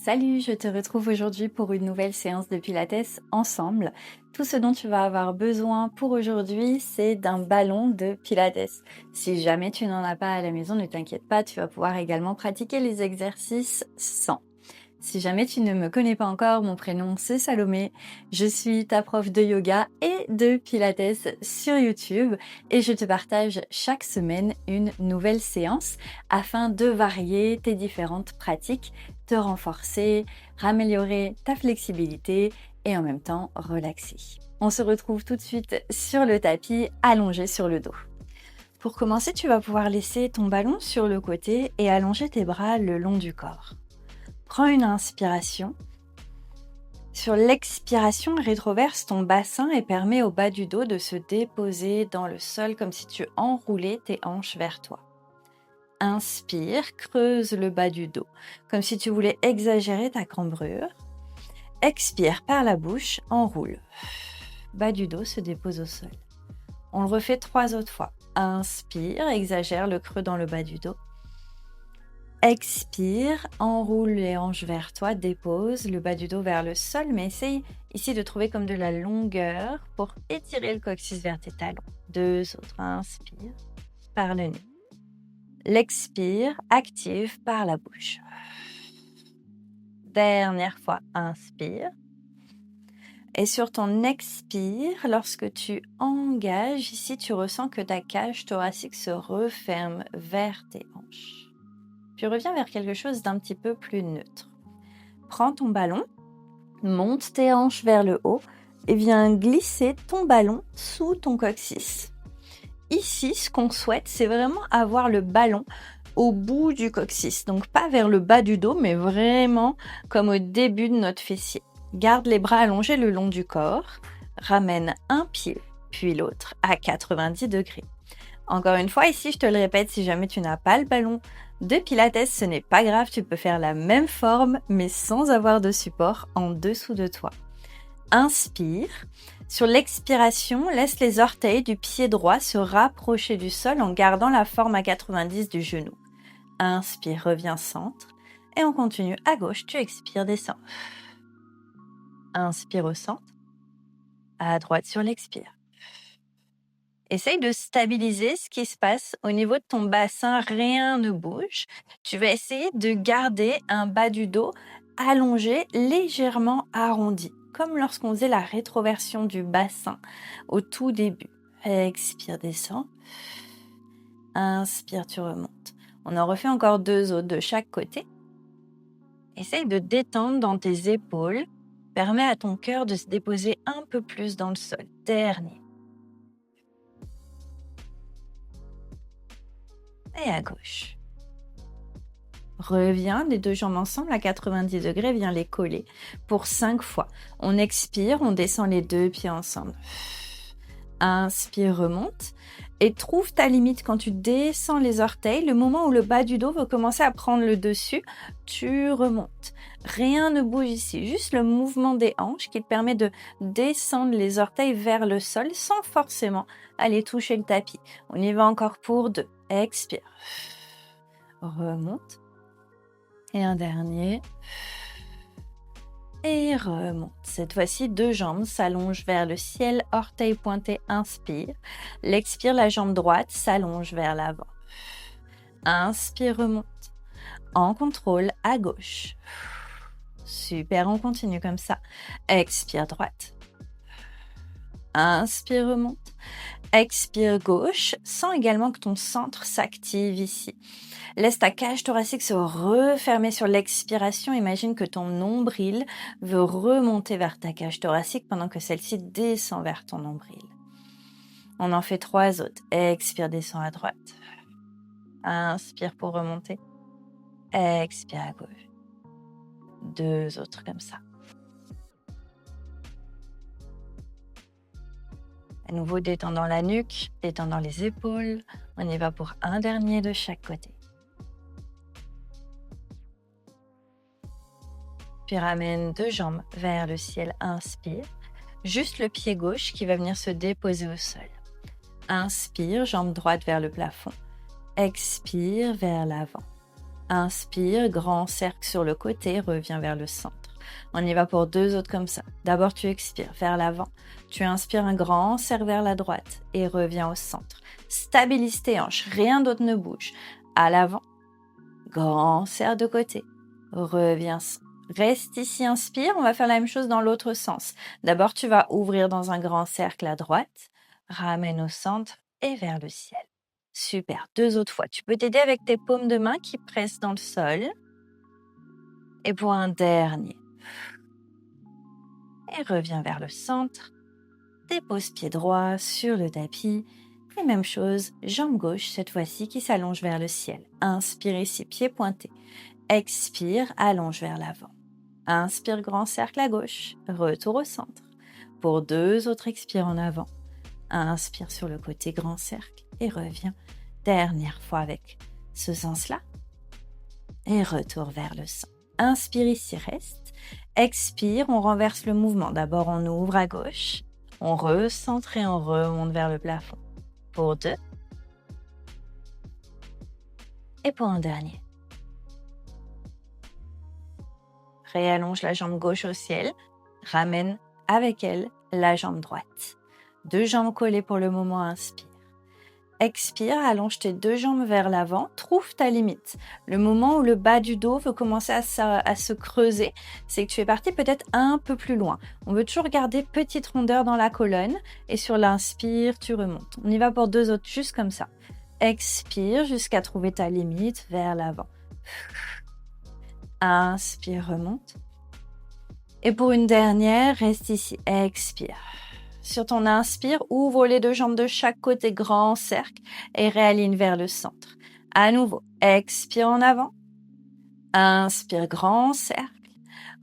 Salut, je te retrouve aujourd'hui pour une nouvelle séance de Pilates ensemble. Tout ce dont tu vas avoir besoin pour aujourd'hui, c'est d'un ballon de Pilates. Si jamais tu n'en as pas à la maison, ne t'inquiète pas, tu vas pouvoir également pratiquer les exercices sans. Si jamais tu ne me connais pas encore, mon prénom c'est Salomé, je suis ta prof de yoga et de Pilates sur YouTube et je te partage chaque semaine une nouvelle séance afin de varier tes différentes pratiques, te renforcer, améliorer ta flexibilité et en même temps relaxer. On se retrouve tout de suite sur le tapis allongé sur le dos. Pour commencer, tu vas pouvoir laisser ton ballon sur le côté et allonger tes bras le long du corps. Prends une inspiration. Sur l'expiration, rétroverse ton bassin et permets au bas du dos de se déposer dans le sol comme si tu enroulais tes hanches vers toi. Inspire, creuse le bas du dos, comme si tu voulais exagérer ta cambrure. Expire par la bouche, enroule. Bas du dos se dépose au sol. On le refait 3 autres fois. Inspire, exagère le creux dans le bas du dos. Expire, enroule les hanches vers toi, dépose le bas du dos vers le sol, mais essaye ici de trouver comme de la longueur pour étirer le coccyx vers tes talons. 2 autres, inspire par le nez. L'expire, active par la bouche. Dernière fois, inspire. Et sur ton expire, lorsque tu engages, ici tu ressens que ta cage thoracique se referme vers tes hanches. Puis reviens vers quelque chose d'un petit peu plus neutre. Prends ton ballon, monte tes hanches vers le haut et viens glisser ton ballon sous ton coccyx. Ici, ce qu'on souhaite, c'est vraiment avoir le ballon au bout du coccyx. Donc pas vers le bas du dos, mais vraiment comme au début de notre fessier. Garde les bras allongés le long du corps. Ramène un pied, puis l'autre à 90 degrés. Encore une fois, ici, je te le répète, si jamais tu n'as pas le ballon de Pilates, ce n'est pas grave, tu peux faire la même forme, mais sans avoir de support en dessous de toi. Inspire. Sur l'expiration, laisse les orteils du pied droit se rapprocher du sol en gardant la forme à 90 du genou. Inspire, reviens centre. Et on continue à gauche, tu expires, descends. Inspire au centre. À droite sur l'expire. Essaye de stabiliser ce qui se passe au niveau de ton bassin, rien ne bouge. Tu vas essayer de garder un bas du dos allongé, légèrement arrondi, comme lorsqu'on faisait la rétroversion du bassin au tout début. Expire, descends. Inspire, tu remontes. On en refait encore 2 autres de chaque côté. Essaye de détendre dans tes épaules. Permets à ton cœur de se déposer un peu plus dans le sol. Dernier. Et à gauche. Reviens, les 2 jambes ensemble à 90 degrés, viens les coller pour 5 fois. On expire, on descend les 2 pieds ensemble. Inspire, remonte. Et trouve ta limite quand tu descends les orteils. Le moment où le bas du dos veut commencer à prendre le dessus, tu remontes. Rien ne bouge ici, juste le mouvement des hanches qui te permet de descendre les orteils vers le sol sans forcément aller toucher le tapis. On y va encore pour 2. Expire. Remonte. Et un dernier. Et remonte. Cette fois-ci, 2 jambes s'allongent vers le ciel, orteils pointés, inspire. L'expire, la jambe droite s'allonge vers l'avant. Inspire, remonte. En contrôle, à gauche. Super, on continue comme ça. Expire, droite. Inspire, remonte. Expire, gauche. Sens également que ton centre s'active ici. Laisse ta cage thoracique se refermer sur l'expiration. Imagine que ton nombril veut remonter vers ta cage thoracique pendant que celle-ci descend vers ton nombril. On en fait 3 autres. Expire, descend à droite. Inspire pour remonter. Expire à gauche. 2 autres comme ça. À nouveau, détendant la nuque, détendant les épaules. On y va pour un dernier de chaque côté. Puis ramène 2 jambes vers le ciel, inspire. Juste le pied gauche qui va venir se déposer au sol. Inspire, jambe droite vers le plafond. Expire vers l'avant. Inspire, grand cercle sur le côté, reviens vers le centre. On y va pour 2 autres comme ça. D'abord, tu expires vers l'avant. Tu inspires un grand cercle vers la droite et reviens au centre. Stabilise tes hanches, rien d'autre ne bouge. À l'avant, grand cercle de côté. Reviens. Reste ici, inspire. On va faire la même chose dans l'autre sens. D'abord, tu vas ouvrir dans un grand cercle à droite. Ramène au centre et vers le ciel. Super. 2 autres fois. Tu peux t'aider avec tes paumes de main qui pressent dans le sol. Et pour un dernier. Et reviens vers le centre. Dépose pied droit sur le tapis. Et même chose, jambe gauche cette fois-ci qui s'allonge vers le ciel. Inspire ici, pied pointé. Expire, allonge vers l'avant. Inspire, grand cercle à gauche. Retour au centre. Pour 2 autres expires en avant. Inspire sur le côté, grand cercle. Et reviens. Dernière fois avec ce sens-là. Et retour vers le centre. Inspire ici, reste. Expire, on renverse le mouvement. D'abord, on ouvre à gauche. On recentre et on remonte vers le plafond. Pour 2. Et pour un dernier. Réallonge la jambe gauche au ciel. Ramène avec elle la jambe droite. 2 jambes collées pour le moment, inspire. Expire, allonge tes 2 jambes vers l'avant, trouve ta limite. Le moment où le bas du dos veut commencer à se creuser, c'est que tu es parti peut-être un peu plus loin. On veut toujours garder petite rondeur dans la colonne et sur l'inspire, tu remontes. On y va pour 2 autres, juste comme ça. Expire jusqu'à trouver ta limite vers l'avant. Inspire, remonte. Et pour une dernière, reste ici. Expire. Sur ton inspire, ouvre les 2 jambes de chaque côté, grand cercle, et réaligne vers le centre. À nouveau, expire en avant. Inspire, grand cercle.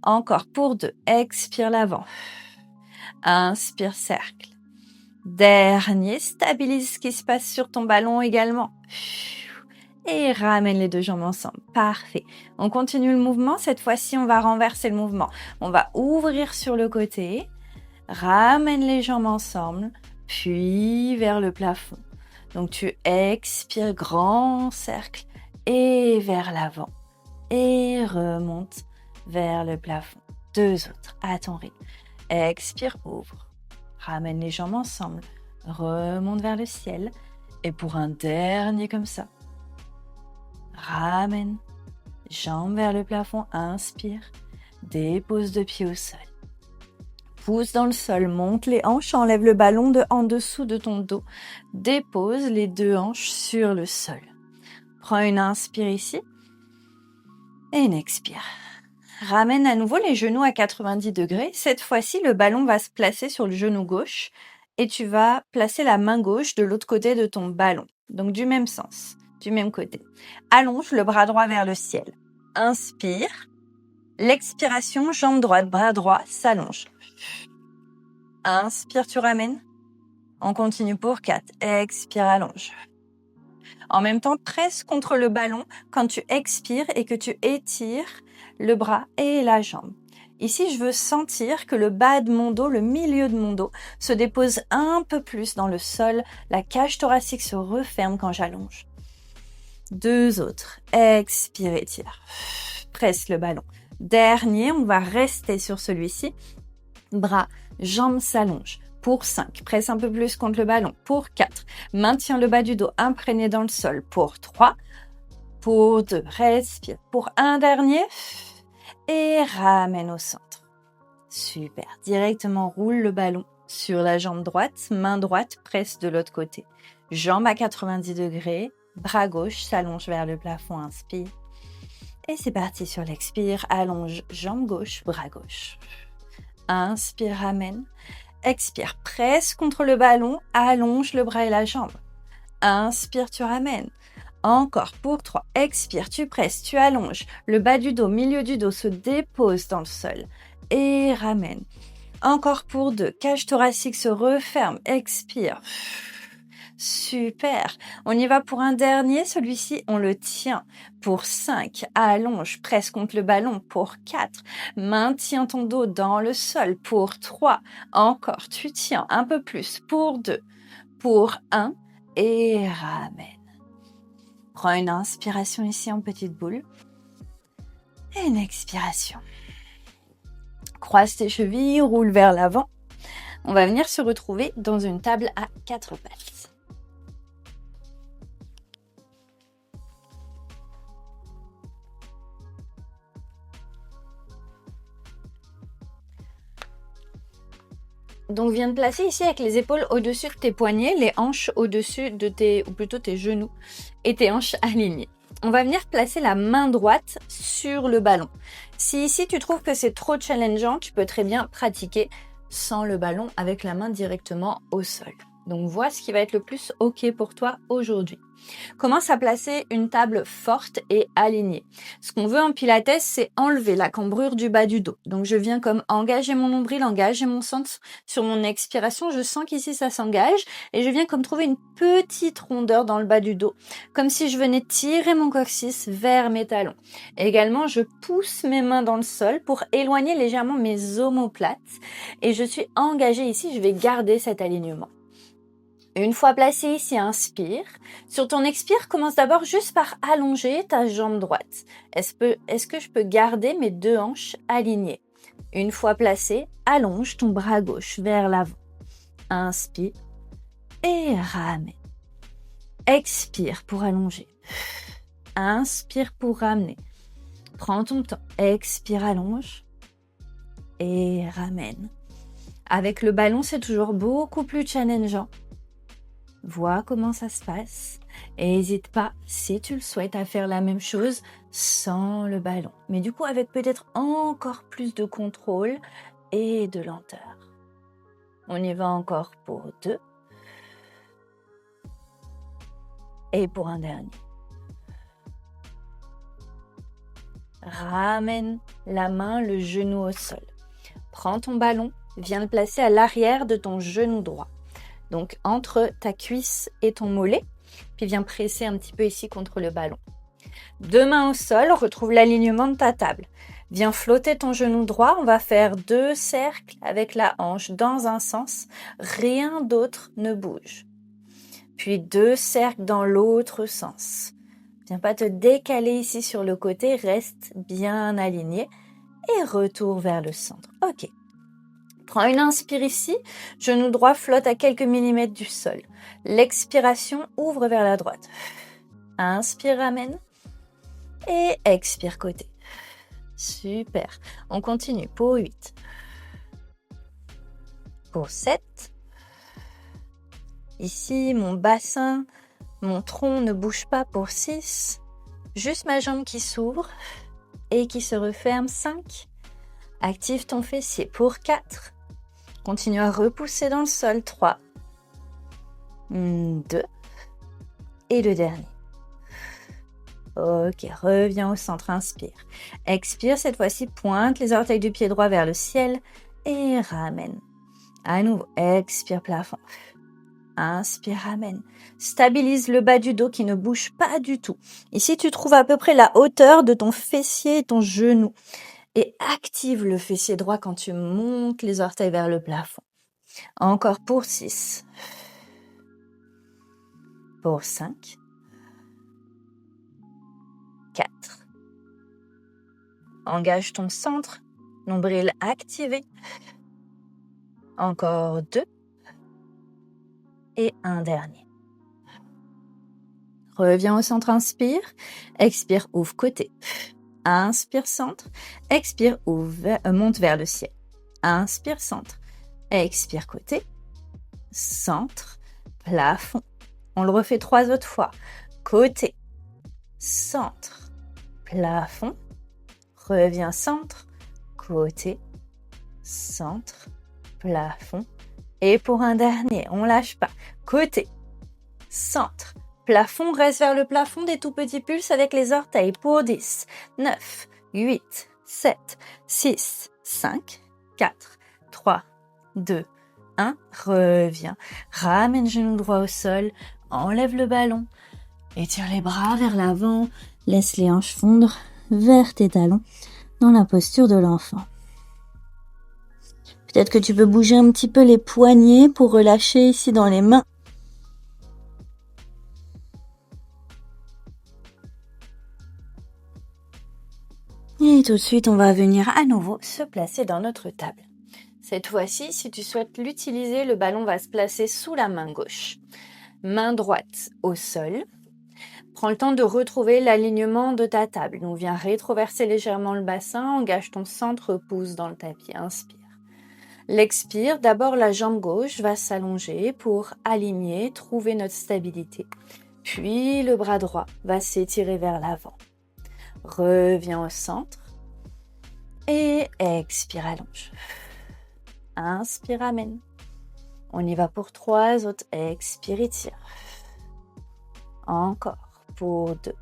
Encore pour 2, expire l'avant. Inspire, cercle. Dernier, stabilise ce qui se passe sur ton ballon également. Et ramène les 2 jambes ensemble. Parfait. On continue le mouvement. Cette fois-ci, on va renverser le mouvement. On va ouvrir sur le côté. Ramène les jambes ensemble, puis vers le plafond. Donc tu expires, grand cercle, et vers l'avant. Et remonte vers le plafond. 2 autres, à ton rythme. Expire, ouvre. Ramène les jambes ensemble, remonte vers le ciel. Et pour un dernier comme ça. Ramène, jambes vers le plafond, inspire. Dépose 2 pieds au sol. Pousse dans le sol, monte les hanches, enlève le ballon en dessous de ton dos. Dépose les 2 hanches sur le sol. Prends une inspire ici et une expire. Ramène à nouveau les genoux à 90 degrés. Cette fois-ci, le ballon va se placer sur le genou gauche et tu vas placer la main gauche de l'autre côté de ton ballon. Donc du même sens, du même côté. Allonge le bras droit vers le ciel. Inspire. L'expiration, jambe droite, bras droit s'allonge. Inspire, tu ramènes. On continue pour 4. Expire, allonge. En même temps, presse contre le ballon quand tu expires et que tu étires le bras et la jambe. Ici, je veux sentir que le bas de mon dos, le milieu de mon dos, se dépose un peu plus dans le sol. La cage thoracique se referme quand j'allonge. 2 autres. Expire, étire. Presse le ballon. Dernier, on va rester sur celui-ci. Bras, jambes s'allongent. Pour 5, presse un peu plus contre le ballon. Pour 4, maintiens le bas du dos imprégné dans le sol. Pour 3, pour 2, respire. Pour un dernier, et ramène au centre. Super, directement roule le ballon sur la jambe droite, main droite presse de l'autre côté. Jambe à 90 degrés, bras gauche s'allonge vers le plafond, inspire. Et c'est parti sur l'expire, allonge jambe gauche, bras gauche. Inspire, ramène. Expire, presse contre le ballon, allonge le bras et la jambe. Inspire, tu ramènes. Encore pour 3. Expire, tu presses, tu allonges. Le bas du dos, milieu du dos se dépose dans le sol. Et ramène. Encore pour 2. Cage thoracique se referme. Expire. Super. On y va pour un dernier. Celui-ci, on le tient. Pour 5, allonge, presse contre le ballon. Pour 4, maintiens ton dos dans le sol. Pour 3, encore, tu tiens un peu plus. Pour 2, pour 1 et ramène. Prends une inspiration ici en petite boule. Et une expiration. Croise tes chevilles, roule vers l'avant. On va venir se retrouver dans une table à 4 pattes. Donc viens te placer ici avec les épaules au-dessus de tes poignets, les hanches au-dessus de tes genoux et tes hanches alignées. On va venir placer la main droite sur le ballon. Si ici tu trouves que c'est trop challengeant, tu peux très bien pratiquer sans le ballon avec la main directement au sol. Donc vois ce qui va être le plus OK pour toi aujourd'hui. Commence à placer une table forte et alignée. Ce qu'on veut en pilates, c'est enlever la cambrure du bas du dos. Donc je viens comme engager mon nombril, engager mon centre sur mon expiration. Je sens qu'ici ça s'engage et je viens comme trouver une petite rondeur dans le bas du dos, comme si je venais tirer mon coccyx vers mes talons. Également, je pousse mes mains dans le sol pour éloigner légèrement mes omoplates et je suis engagée ici, je vais garder cet alignement. Une fois placé ici, inspire. Sur ton expire, commence d'abord juste par allonger ta jambe droite. Est-ce que je peux garder mes deux hanches alignées? Une fois placé, allonge ton bras gauche vers l'avant. Inspire et ramène. Expire pour allonger. Inspire pour ramener. Prends ton temps. Expire, allonge et ramène. Avec le ballon, c'est toujours beaucoup plus challengeant. Vois comment ça se passe et n'hésite pas, si tu le souhaites, à faire la même chose sans le ballon. Mais du coup, avec peut-être encore plus de contrôle et de lenteur. On y va encore pour 2. Et pour un dernier. Ramène la main, le genou au sol. Prends ton ballon, viens le placer à l'arrière de ton genou droit. Donc entre ta cuisse et ton mollet, puis viens presser un petit peu ici contre le ballon. 2 mains au sol, retrouve l'alignement de ta table. Viens flotter ton genou droit, on va faire 2 cercles avec la hanche dans un sens, rien d'autre ne bouge. Puis 2 cercles dans l'autre sens. Viens pas te décaler ici sur le côté, reste bien aligné et retour vers le centre. Ok. Prends une inspire ici, genou droit flotte à quelques millimètres du sol. L'expiration ouvre vers la droite. Inspire, ramène. Et expire côté. Super. On continue pour 8. Pour 7. Ici, mon bassin, mon tronc ne bouge pas pour 6. Juste ma jambe qui s'ouvre et qui se referme. 5. Active ton fessier pour 4. Continue à repousser dans le sol. 3, 2 et le dernier. Ok, reviens au centre, inspire. Expire, cette fois-ci, pointe les orteils du pied droit vers le ciel et ramène. À nouveau, expire, plafond. Inspire, ramène. Stabilise le bas du dos qui ne bouge pas du tout. Ici, tu trouves à peu près la hauteur de ton fessier et ton genou. Et active le fessier droit quand tu montes les orteils vers le plafond. Encore pour 6. Pour 5. 4. Engage ton centre. Nombril activé. Encore 2. Et un dernier. Reviens au centre, inspire. Expire, ouvre côté. Inspire, centre. Expire, monte vers le ciel. Inspire, centre. Expire, côté. Centre, plafond. On le refait 3 autres fois. Côté, centre, plafond. Reviens, centre, côté, centre, plafond. Et pour un dernier, on lâche pas. Côté, centre, plafond, reste vers le plafond, des tout petits pulses avec les orteils pour 10, 9, 8, 7, 6, 5, 4, 3, 2, 1. Reviens. Ramène genou droit au sol, enlève le ballon, étire les bras vers l'avant, laisse les hanches fondre vers tes talons dans la posture de l'enfant. Peut-être que tu peux bouger un petit peu les poignets pour relâcher ici dans les mains. Et tout de suite, on va venir à nouveau se placer dans notre table. Cette fois-ci, si tu souhaites l'utiliser, le ballon va se placer sous la main gauche. Main droite au sol. Prends le temps de retrouver l'alignement de ta table. Donc, viens rétroverser légèrement le bassin, engage ton centre, pouce dans le tapis, inspire. L'expire, d'abord la jambe gauche va s'allonger pour aligner, trouver notre stabilité. Puis le bras droit va s'étirer vers l'avant. Reviens au centre et expire, allonge. Inspire, amène. On y va pour 3 autres. Expire, étire. Encore pour 2.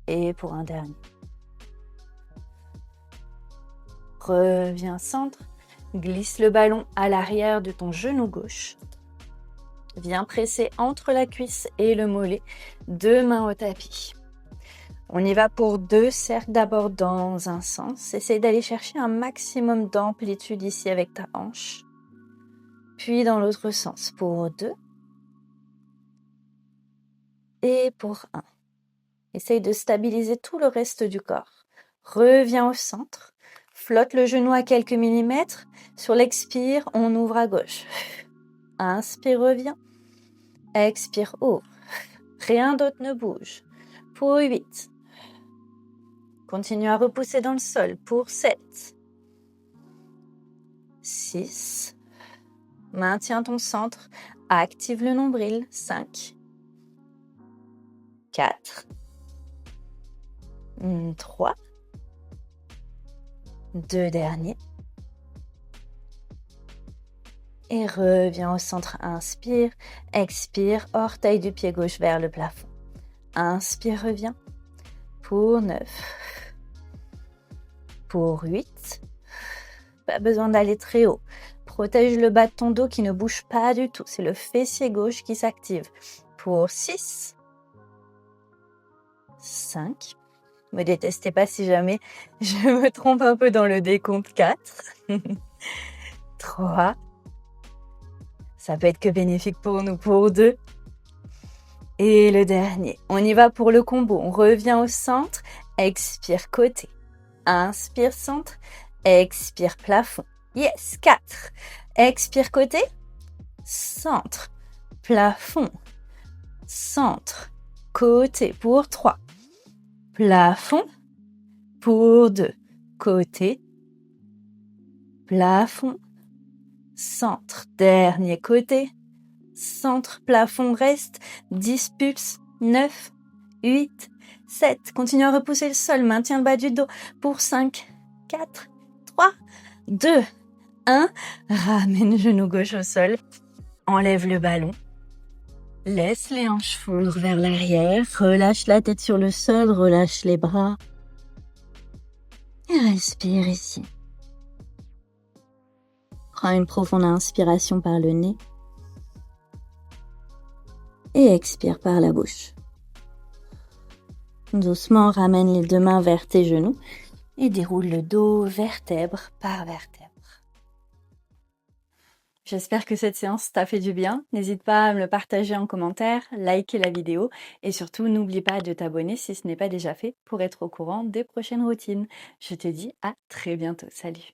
Et pour un dernier. Reviens centre. Glisse le ballon à l'arrière de ton genou gauche. Viens presser entre la cuisse et le mollet. 2 mains au tapis. On y va pour 2 cercles d'abord dans un sens. Essaye d'aller chercher un maximum d'amplitude ici avec ta hanche. Puis dans l'autre sens pour 2. Et pour 1. Essaye de stabiliser tout le reste du corps. Reviens au centre. Flotte le genou à quelques millimètres. Sur l'expire, on ouvre à gauche. Inspire, reviens. Expire, ouvre. Rien d'autre ne bouge. Pour 8. Continue à repousser dans le sol pour 7. 6. Maintiens ton centre. Active le nombril. 5. 4. 3. 2 derniers. Et reviens au centre. Inspire. Expire. Orteil du pied gauche vers le plafond. Inspire, reviens. Pour 9. Pour 8. Pas besoin d'aller très haut. Protège le bas de ton dos qui ne bouge pas du tout. C'est le fessier gauche qui s'active. Pour 6. 5. Me détestez pas si jamais je me trompe un peu dans le décompte. 4. 3. Ça peut être que bénéfique pour nous. Pour 2. Et le dernier. On y va pour le combo. On revient au centre. Expire côté. Inspire centre. Expire plafond. Yes. 4. Expire côté. Centre. Plafond. Centre. Côté pour 3. Plafond. Pour 2. Côté. Plafond. Centre. Dernier côté. Centre. Plafond reste. 10 pulses. 9. 8. 7. Continue à repousser le sol. Maintiens le bas du dos. Pour 5. 4. 3. 2. 1. Ramène le genou gauche au sol. Enlève le ballon. Laisse les hanches fondre vers l'arrière. Relâche la tête sur le sol. Relâche les bras. Et respire ici. Prends une profonde inspiration par le nez. Et expire par la bouche. Doucement, ramène les 2 mains vers tes genoux et déroule le dos vertèbre par vertèbre. J'espère que cette séance t'a fait du bien. N'hésite pas à me le partager en commentaire, liker la vidéo et surtout n'oublie pas de t'abonner si ce n'est pas déjà fait pour être au courant des prochaines routines. Je te dis à très bientôt. Salut!